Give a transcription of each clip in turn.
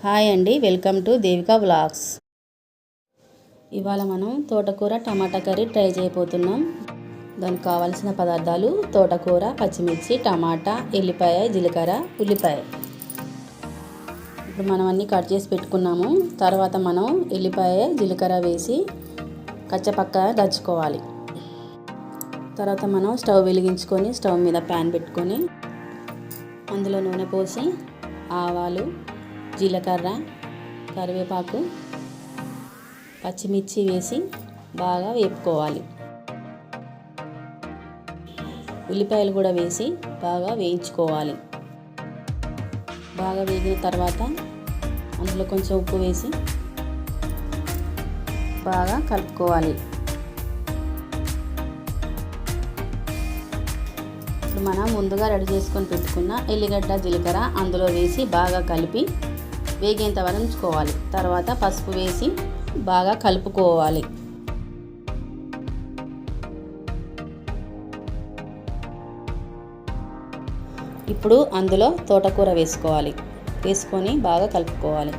Hi అండి, welcome to Devika vlogs. ఇవాళ మనం తోటకూర టమాటా కర్రీ ట్రై చేయబోతున్నాం. దానికి కావాల్సిన పదార్థాలు: తోటకూర, పచ్చిమిర్చి, టమాటా, ఎల్లిపాయ, జీలకర్ర, ఉల్లిపాయ. ఇప్పుడు మనం అన్నీ కట్ చేసి పెట్టుకున్నాము. తర్వాత మనం ఎల్లిపాయ, జీలకర్ర వేసి కచ్చపక్క దంచుకోవాలి. తర్వాత మనం స్టవ్ వెలిగించుకొని స్టవ్ మీద ప్యాన్ పెట్టుకొని అందులో నూనె పోసి ఆవాలు, జీలకర్ర, కరివేపాకు, పచ్చిమిర్చి వేసి బాగా వేపుకోవాలి. ఉల్లిపాయలు కూడా వేసి బాగా వేయించుకోవాలి. బాగా వేగిన తర్వాత అందులో కొంచెం ఉప్పు వేసి బాగా కలుపుకోవాలి. ఇప్పుడు మనం ముందుగా రెడీ చేసుకొని పెట్టుకున్న ఎల్లిగడ్డ, జీలకర్ర అందులో వేసి బాగా కలిపి వేగేంత వరకు ఉంచుకోవాలి. తర్వాత పసుపు వేసి బాగా కలుపుకోవాలి. ఇప్పుడు అందులో తోటకూర వేసుకొని బాగా కలుపుకోవాలి.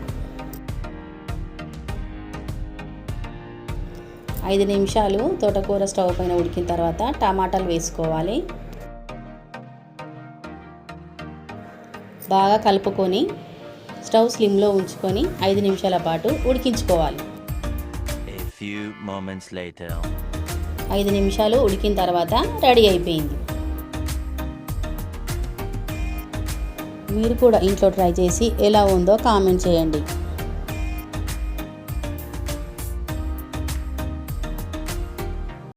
5 నిమిషాలు తోటకూర స్టవ్ పైన ఉడికిన తర్వాత టమాటాలు వేసుకోవాలి. బాగా కలుపుకొని స్టవ్ స్లిమ్లో ఉంచుకొని 5 నిమిషాల పాటు ఉడికించుకోవాలి. 5 నిమిషాలు ఉడికిన తర్వాత రెడీ అయిపోయింది. మీరు కూడా ఇంట్లో ట్రై చేసి ఎలా ఉందో కామెంట్ చేయండి.